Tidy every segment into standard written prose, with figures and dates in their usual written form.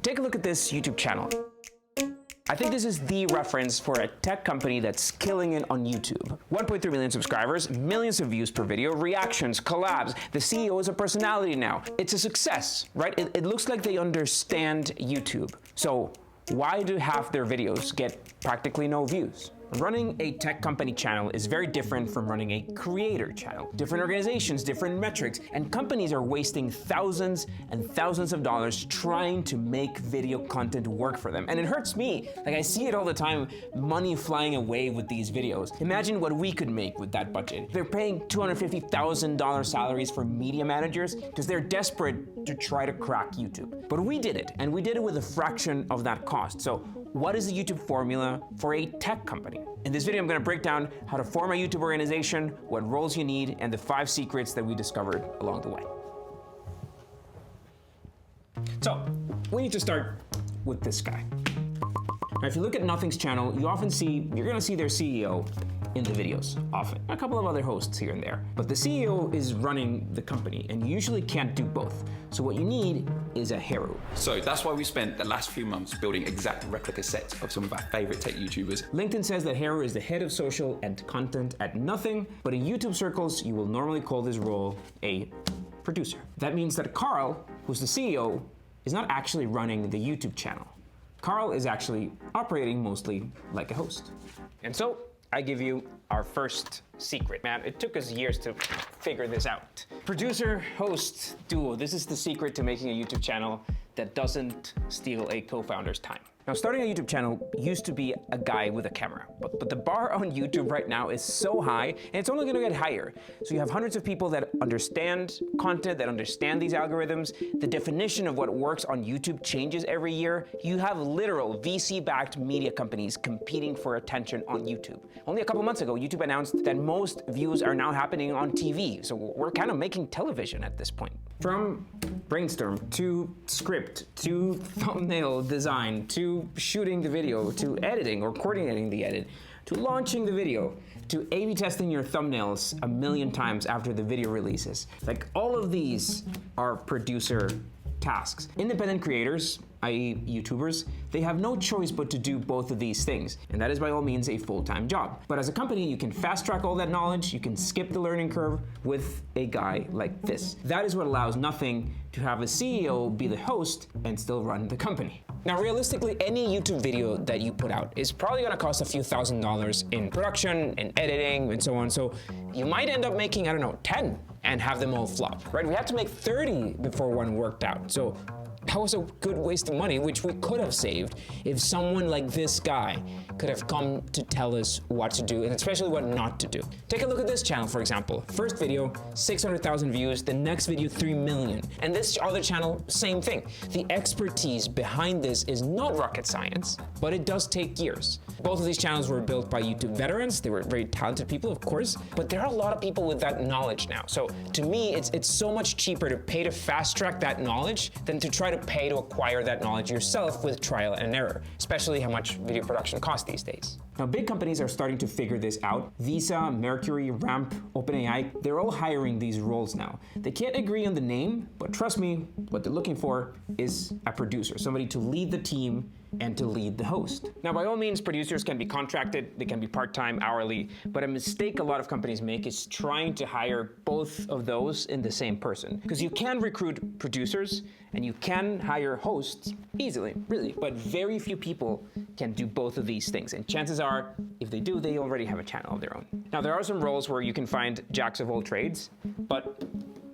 Take a look at this YouTube channel. I think this is the reference for a tech company that's killing it on YouTube. 1.3 million subscribers, millions of views per video, reactions, collabs. The CEO is a personality now. It's a success, right? It looks like they understand YouTube. So why do half their videos get practically no views? Running a tech company channel is very different from running a creator channel. Different organizations, different metrics, and companies are wasting thousands and thousands of dollars trying to make video content work for them. And it hurts me. Like, I see it all the time, money flying away with these videos. Imagine what we could make with that budget. They're paying $250,000 salaries for media managers because they're desperate to try to crack YouTube. But we did it, and we did it with a fraction of that cost. So what is the YouTube formula for a tech company? In this video, I'm going to break down how to form a YouTube organization, what roles you need, and the 5 secrets that we discovered along the way. So, we need to start with this guy. Now, if you look at Nothing's channel, you're going to see their CEO in the videos often. A couple of other hosts here and there. But the CEO is running the company, and you usually can't do both. So what you need is a hero. So that's why we spent the last few months building exact replica sets of some of our favorite tech YouTubers. LinkedIn says that Hero is the head of social and content at Nothing, but in YouTube circles, you will normally call this role a producer. That means that Carl, who's the CEO, is not actually running the YouTube channel. Carl is actually operating mostly like a host. And so, I give you our first secret. Man, it took us years to figure this out. Producer-host duo. This is the secret to making a YouTube channel that doesn't steal a co-founder's time. Now, starting a YouTube channel used to be a guy with a camera, but the bar on YouTube right now is so high, and it's only gonna get higher. So you have hundreds of people that understand content, that understand these algorithms. The definition of what works on YouTube changes every year. You have literal VC-backed media companies competing for attention on YouTube. Only a couple months ago, YouTube announced that most views are now happening on TV. So we're kind of making television at this point. From brainstorm, to script, to thumbnail design, to shooting the video, to editing or coordinating the edit, to launching the video, to A/B testing your thumbnails a million times after the video releases. Like, all of these are producer tasks. Independent creators, i.e. YouTubers, they have no choice but to do both of these things, and that is by all means a full-time job. But as a company, you can fast-track all that knowledge, you can skip the learning curve with a guy like this. That is what allows Nothing to have a CEO be the host and still run the company. Now, realistically, any YouTube video that you put out is probably gonna cost a few $1,000s in production and editing and so on, so you might end up making, I don't know, 10 and have them all flop, right? We had to make 30 before one worked out, so that was a good waste of money, which we could have saved if someone like this guy could have come to tell us what to do, and especially what not to do. Take a look at this channel, for example. First video, 600,000 views, the next video, 3 million. And this other channel, same thing. The expertise behind this is not rocket science, but it does take years. Both of these channels were built by YouTube veterans. They were very talented people, of course, but there are a lot of people with that knowledge now. So to me, it's so much cheaper to pay to fast track that knowledge than to try to pay to acquire that knowledge yourself with trial and error, especially how much video production costs these days. Now, big companies are starting to figure this out. Visa, Mercury, Ramp, OpenAI, they're all hiring these roles now. They can't agree on the name, but trust me, what they're looking for is a producer, somebody to lead the team and to lead the host. Now, by all means, producers can be contracted, they can be part-time, hourly, but a mistake a lot of companies make is trying to hire both of those in the same person. Because you can recruit producers and you can hire hosts easily, really, but very few people can do both of these things. And chances are, if they do, they already have a channel of their own. Now, there are some roles where you can find jacks of all trades, but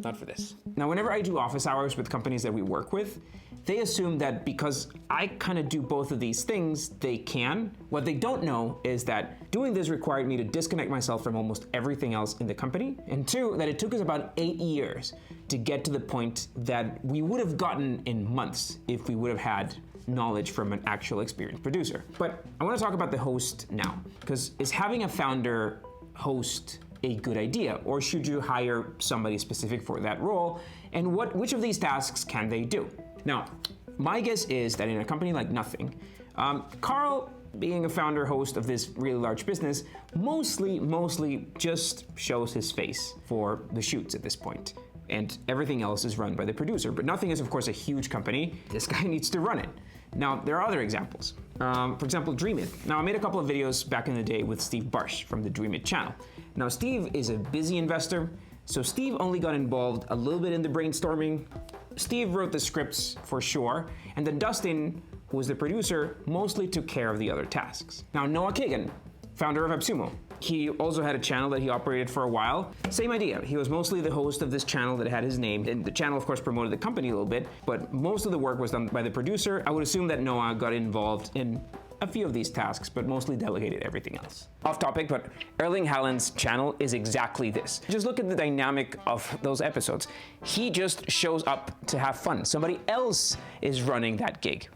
not for this. Now, whenever I do office hours with companies that we work with, they assume that because I kind of do both of these things, they can. What they don't know is that doing this required me to disconnect myself from almost everything else in the company. And 2, that it took us about 8 years to get to the point that we would have gotten in months if we would have had knowledge from an actual experienced producer. But I want to talk about the host now, because is having a founder host a good idea, or should you hire somebody specific for that role? And which of these tasks can they do? Now, my guess is that in a company like Nothing, Carl, being a founder host of this really large business, mostly just shows his face for the shoots at this point. and everything else is run by the producer. But Nothing is, of course, a huge company. This guy needs to run it. Now, there are other examples. For example, Dream It. Now, I made a couple of videos back in the day with Steve Barsh from the Dream It channel. Now, Steve is a busy investor, so Steve only got involved a little bit in the brainstorming. Steve wrote the scripts for sure, and then Dustin, who was the producer, mostly took care of the other tasks. Now, Noah Kagan, founder of AppSumo. He also had a channel that he operated for a while. Same idea. He was mostly the host of this channel that had his name, and the channel, of course, promoted the company a little bit, but most of the work was done by the producer. I would assume that Noah got involved in a few of these tasks, but mostly delegated everything else. Off topic, but Erling Haaland's channel is exactly this. Just look at the dynamic of those episodes. He just shows up to have fun. Somebody else is running that gig.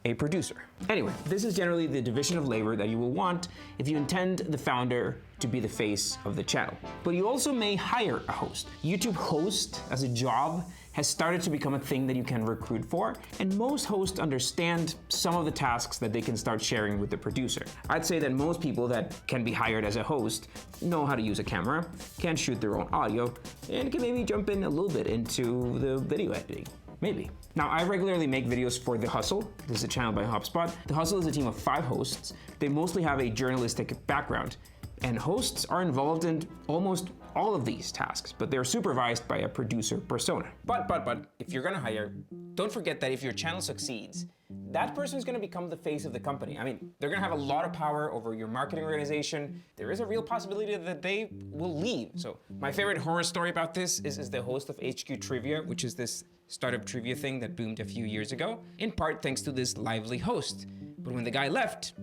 A producer. Anyway, this is generally the division of labor that you will want if you intend the founder to be the face of the channel. But you also may hire a host. YouTube host as a job has started to become a thing that you can recruit for, and most hosts understand some of the tasks that they can start sharing with the producer. I'd say that most people that can be hired as a host know how to use a camera, can shoot their own audio, and can maybe jump in a little bit into the video editing. Maybe. Now, I regularly make videos for The Hustle. This is a channel by HubSpot. The Hustle is a team of 5 hosts. They mostly have a journalistic background, and hosts are involved in almost all of these tasks, but they're supervised by a producer persona. But, if you're gonna hire, don't forget that if your channel succeeds, that person is gonna become the face of the company. I mean, they're gonna have a lot of power over your marketing organization. There is a real possibility that they will leave. So my favorite horror story about this is the host of HQ Trivia, which is this startup trivia thing that boomed a few years ago, in part thanks to this lively host. But when the guy left,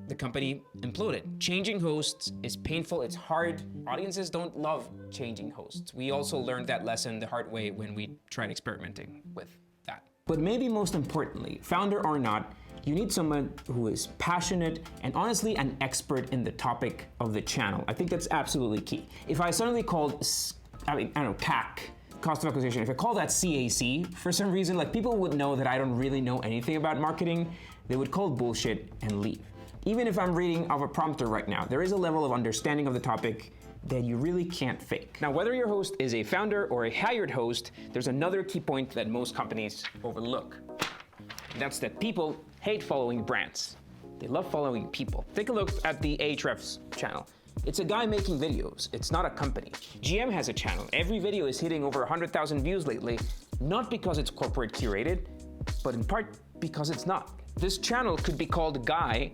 the company imploded. Changing hosts is painful, it's hard. Audiences don't love changing hosts. We also learned that lesson the hard way when we tried experimenting with that. But maybe most importantly, founder or not, you need someone who is passionate and honestly an expert in the topic of the channel. I think that's absolutely key. If I suddenly called, CAC, cost of acquisition, if I call that CAC, for some reason, like people would know that I don't really know anything about marketing, they would call bullshit and leave. Even if I'm reading off a prompter right now, there is a level of understanding of the topic that you really can't fake. Now, whether your host is a founder or a hired host, there's another key point that most companies overlook. That's that people hate following brands. They love following people. Take a look at the Ahrefs channel. It's a guy making videos. It's not a company. GM has a channel. Every video is hitting over 100,000 views lately, not because it's corporate curated, but in part because it's not. This channel could be called Guy,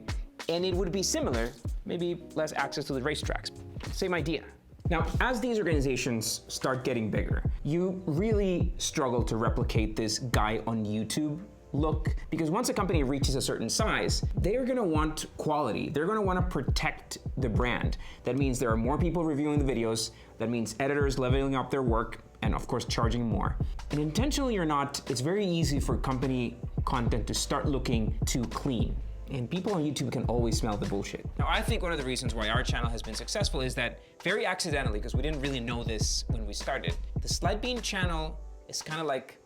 and it would be similar, maybe less access to the racetracks. Same idea. Now, as these organizations start getting bigger, you really struggle to replicate this guy on YouTube look, because once a company reaches a certain size, they're gonna want quality. They're gonna wanna protect the brand. That means there are more people reviewing the videos. That means editors leveling up their work and of course charging more. And intentionally or not, it's very easy for company content to start looking too clean. And people on YouTube can always smell the bullshit. Now, I think one of the reasons why our channel has been successful is that very accidentally, because we didn't really know this when we started, the Slidebean channel is kind of like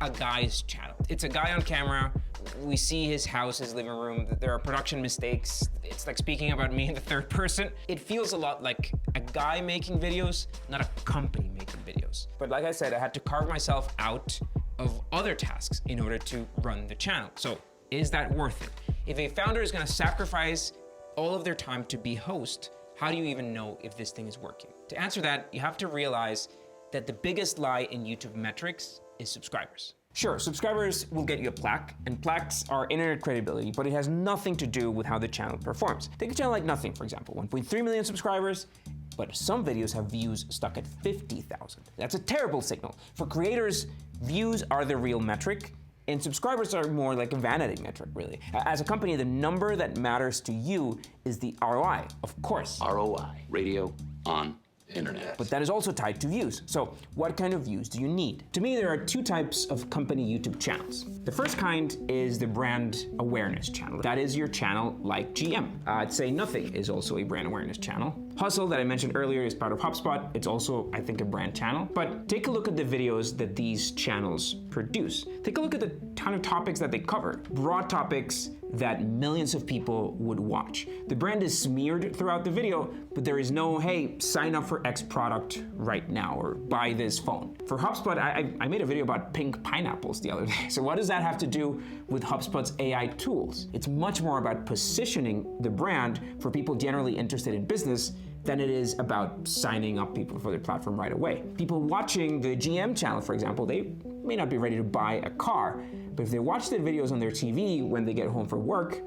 a guy's channel. It's a guy on camera. We see his house, his living room. There are production mistakes. It's like speaking about me in the third person. It feels a lot like a guy making videos, not a company making videos. But like I said, I had to carve myself out of other tasks in order to run the channel. So is that worth it? If a founder is gonna sacrifice all of their time to be host, how do you even know if this thing is working? To answer that, you have to realize that the biggest lie in YouTube metrics is subscribers. Sure, subscribers will get you a plaque, and plaques are internet credibility, but it has nothing to do with how the channel performs. Take a channel like Nothing, for example, 1.3 million subscribers, but some videos have views stuck at 50,000. That's a terrible signal. For creators, views are the real metric, and subscribers are more like a vanity metric, really. As a company, the number that matters to you is the ROI, of course. ROI, radio on internet. But that is also tied to views. So what kind of views do you need? To me, there are 2 types of company YouTube channels. The first kind is the brand awareness channel. That is your channel like GM. I'd say Nothing is also a brand awareness channel. Hustle, that I mentioned earlier, is part of HubSpot. It's also, I think, a brand channel. But take a look at the videos that these channels produce. Take a look at the ton of topics that they cover. Broad topics that millions of people would watch. The brand is smeared throughout the video, but there is no, hey, sign up for for X product right now, or buy this phone. For HubSpot, I made a video about pink pineapples the other day. So what does that have to do with HubSpot's AI tools? It's much more about positioning the brand for people generally interested in business than it is about signing up people for their platform right away. People watching the GM channel, for example, they may not be ready to buy a car, but if they watch the videos on their TV when they get home from work,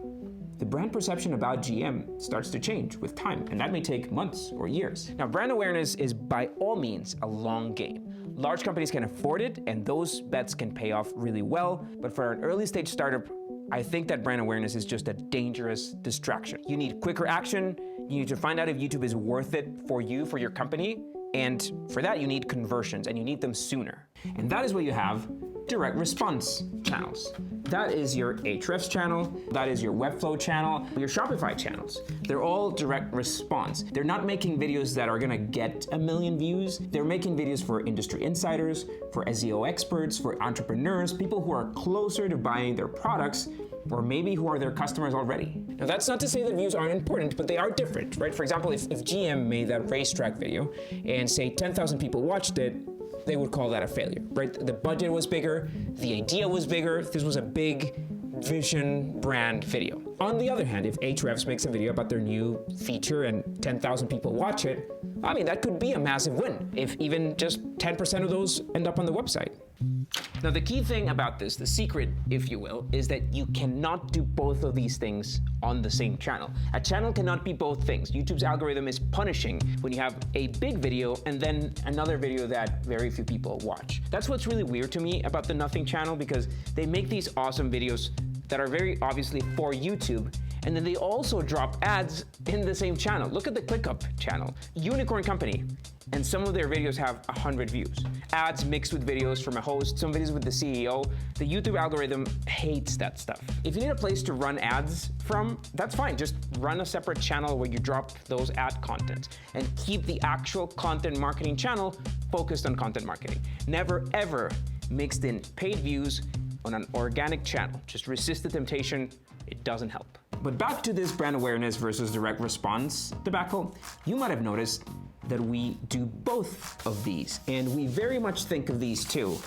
the brand perception about GM starts to change with time, and that may take months or years. Now, brand awareness is by all means a long game. Large companies can afford it, and those bets can pay off really well, but for an early stage startup, I think that brand awareness is just a dangerous distraction. You need quicker action, you need to find out if YouTube is worth it for you, for your company, and for that you need conversions, and you need them sooner. And that is where you have direct response channels. That is your Ahrefs channel, that is your Webflow channel, your Shopify channels. They're all direct response. They're not making videos that are gonna get 1 million views. They're making videos for industry insiders, for SEO experts, for entrepreneurs, people who are closer to buying their products, or maybe who are their customers already. Now that's not to say that views aren't important, but they are different, right? For example, if GM made that racetrack video and say 10,000 people watched it, they would call that a failure, right? The budget was bigger, the idea was bigger, this was a big vision brand video. On the other hand, if Ahrefs makes a video about their new feature and 10,000 people watch it, I mean, that could be a massive win if even just 10% of those end up on the website. Now, the key thing about this, the secret, if you will, is that you cannot do both of these things on the same channel. A channel cannot be both things. YouTube's algorithm is punishing when you have a big video and then another video that very few people watch. That's what's really weird to me about the Nothing channel, because they make these awesome videos that are very obviously for YouTube, and then they also drop ads in the same channel. Look at the ClickUp channel, unicorn company, and some of their videos have 100 views. Ads mixed with videos from a host, some videos with the CEO. The YouTube algorithm hates that stuff. If you need a place to run ads from, that's fine. Just run a separate channel where you drop those ad content and keep the actual content marketing channel focused on content marketing. Never ever mixed in paid views on an organic channel. Just resist the temptation, it doesn't help. But back to this brand awareness versus direct response debacle, you might have noticed that we do both of these, and we very much think of these two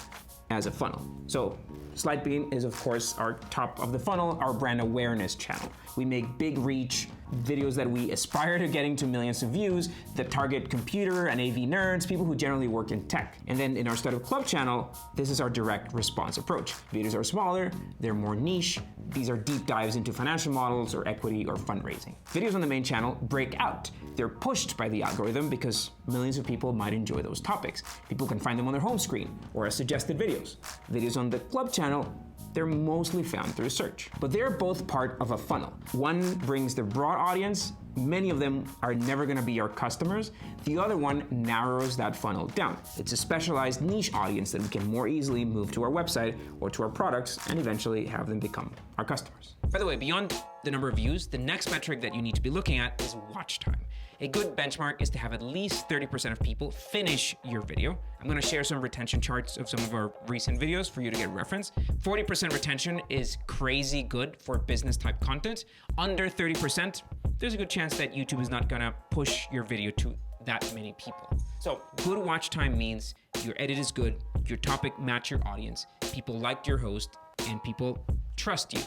as a funnel. So Slidebean is of course our top of the funnel, our brand awareness channel. We make big reach videos that we aspire to getting to millions of views that target computer and AV nerds, people who generally work in tech. And then in our Startup Club channel, this is our direct response approach. Videos are smaller, they're more niche. These are deep dives into financial models or equity or fundraising. Videos on the main channel break out. They're pushed by the algorithm because millions of people might enjoy those topics. People can find them on their home screen or as suggested videos. Videos on the Club channel, they're mostly found through search. But they're both part of a funnel. One brings the broad audience. Many of them are never gonna be our customers. The other one narrows that funnel down. It's a specialized niche audience that we can more easily move to our website or to our products and eventually have them become our customers. By the way, beyond the number of views, the next metric that you need to be looking at is watch time. A good benchmark is to have at least 30% of people finish your video. I'm gonna share some retention charts of some of our recent videos for you to get reference. 40% retention is crazy good for business type content. Under 30%, there's a good chance that YouTube is not gonna push your video to that many people. So good watch time means your edit is good, your topic match your audience, people liked your host, and people trust you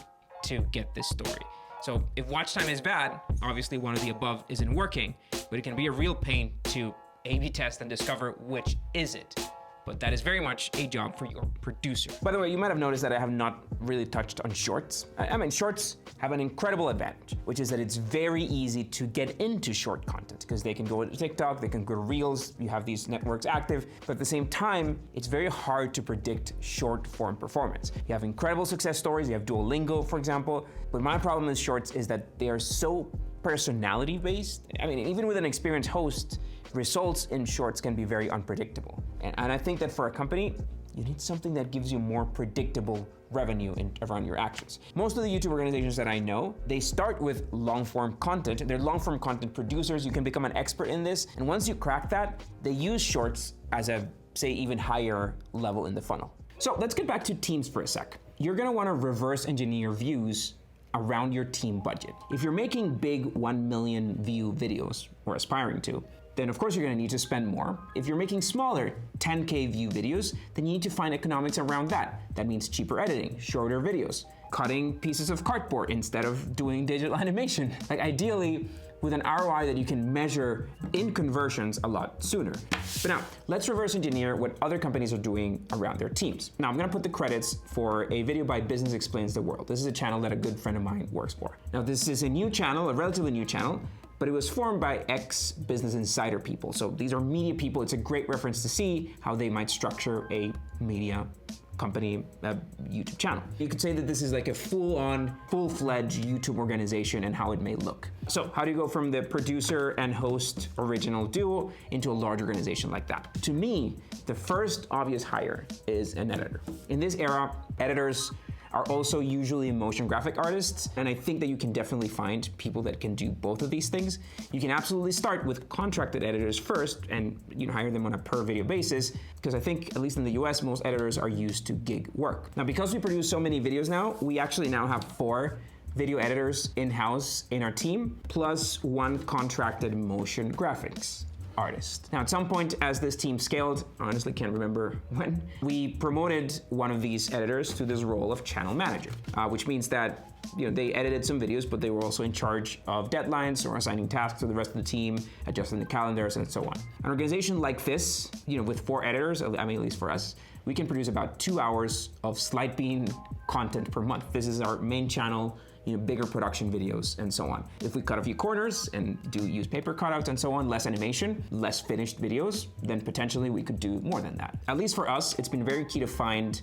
to get this story. So if watch time is bad, obviously one of the above isn't working, but it can be a real pain to A/B test and discover which is it. But that is very much a job for your producer. By the way, you might have noticed that I have not really touched on shorts. I mean, shorts have an incredible advantage, which is that it's very easy to get into short content because they can go to TikTok, they can go to Reels, you have these networks active, but at the same time, it's very hard to predict short form performance. You have incredible success stories, you have Duolingo, for example, but my problem with shorts is that they are so personality based. I mean, even with an experienced host, results in shorts can be very unpredictable. And I think that for a company, you need something that gives you more predictable revenue around your actions. Most of the YouTube organizations that I know, they start with long form content. They're long form content producers. You can become an expert in this. And once you crack that, they use shorts as a, say, even higher level in the funnel. So let's get back to teams for a sec. You're gonna wanna reverse engineer views around your team budget. If you're making big 1 million view videos, or aspiring to, then of course you're gonna need to spend more. If you're making smaller 10K view videos, then you need to find economics around that. That means cheaper editing, shorter videos, cutting pieces of cardboard instead of doing digital animation. Like ideally, with an ROI that you can measure in conversions a lot sooner. But now, let's reverse engineer what other companies are doing around their teams. Now, I'm gonna put the credits for a video by Business Explains the World. This is a channel that a good friend of mine works for. Now, this is a new channel, a relatively new channel, but it was formed by ex-Business Insider people. So these are media people. It's a great reference to see how they might structure a media company YouTube channel. You could say that this is like a full-on, full-fledged YouTube organization and how it may look. So how do you go from the producer and host original duo into a large organization like that? To me, the first obvious hire is an editor. In this era, editors are also usually motion graphic artists, and I think that you can definitely find people that can do both of these things. You can absolutely start with contracted editors first and hire them on a per video basis, because I think, at least in the US, most editors are used to gig work. Now, because we produce so many videos now, we actually now have 4 video editors in-house in our team, plus 1 contracted motion graphics artist. Now, at some point as this team scaled, I honestly can't remember when, we promoted one of these editors to this role of channel manager, which means that they edited some videos, but they were also in charge of deadlines or assigning tasks to the rest of the team, adjusting the calendars, and so on. An organization like this, with 4 editors, I mean, at least for us, we can produce about 2 hours of Slidebean content per month. This is our main channel, bigger production videos and so on. If we cut a few corners and use paper cutouts and so on, less animation, less finished videos, then potentially we could do more than that. At least for us, it's been very key to find,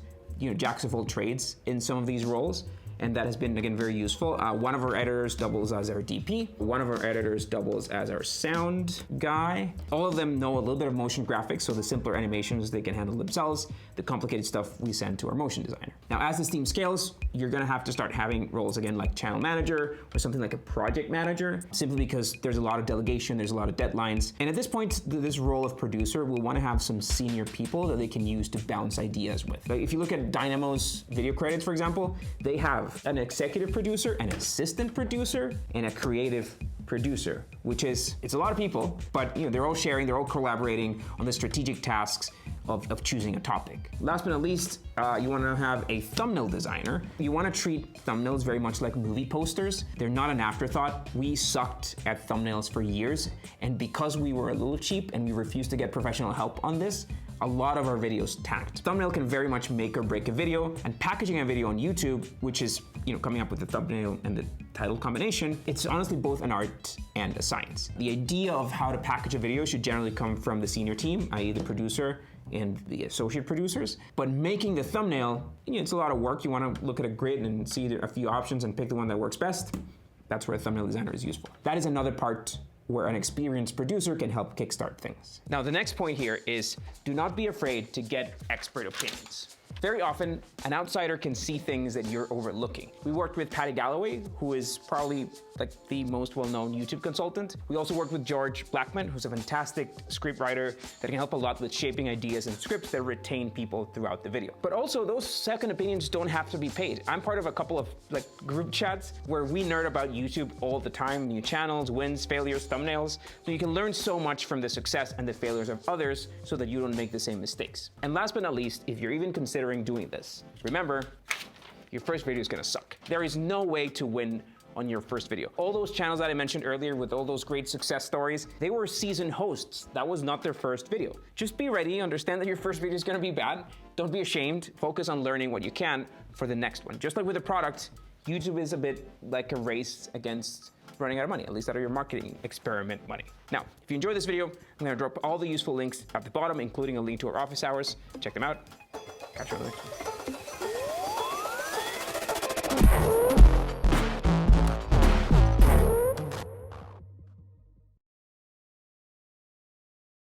jacks of all trades in some of these roles. And that has been, again, very useful. One of our editors doubles as our DP. One of our editors doubles as our sound guy. All of them know a little bit of motion graphics, so the simpler animations they can handle themselves. The complicated stuff we send to our motion designer. Now, as this team scales, you're gonna have to start having roles again like channel manager or something like a project manager, simply because there's a lot of delegation, there's a lot of deadlines. And at this point, this role of producer will wanna have some senior people that they can use to bounce ideas with. Like if you look at Dynamo's video credits, for example, they have an executive producer, an assistant producer, and a creative producer, it's a lot of people, but they're all sharing, they're all collaborating on the strategic tasks of choosing a topic. Last but not least, you want to have a thumbnail designer. You want to treat thumbnails very much like movie posters. They're not an afterthought. We sucked at thumbnails for years, and because we were a little cheap and we refused to get professional help on this, a lot of our videos tanked. Thumbnail can very much make or break a video, and packaging a video on YouTube, which is coming up with the thumbnail and the title combination, it's honestly both an art and a science. The idea of how to package a video should generally come from the senior team, i.e. the producer and the associate producers. But making the thumbnail, it's a lot of work. You want to look at a grid and see a few options and pick the one that works best. That's where a thumbnail designer is useful. That is another part where an experienced producer can help kickstart things. Now, the next point here is do not be afraid to get expert opinions. Very often, an outsider can see things that you're overlooking. We worked with Paddy Galloway, who is probably like the most well-known YouTube consultant. We also worked with Blackman, who's a fantastic scriptwriter that can help a lot with shaping ideas and scripts that retain people throughout the video. But also, those second opinions don't have to be paid. I'm part of a couple of group chats where we nerd about YouTube all the time, new channels, wins, failures, thumbnails. So you can learn so much from the success and the failures of others so that you don't make the same mistakes. And last but not least, if you're even considering doing this, remember, your first video is gonna suck. There is no way to win on your first video. All those channels that I mentioned earlier with all those great success stories, they were seasoned hosts. That was not their first video. Just be ready, understand that your first video is gonna be bad. Don't be ashamed, focus on learning what you can for the next one. Just like with a product, YouTube is a bit like a race against running out of money, at least out of your marketing experiment money. Now, if you enjoyed this video, I'm gonna drop all the useful links at the bottom, including a link to our office hours. Check them out. Catch you on the next one.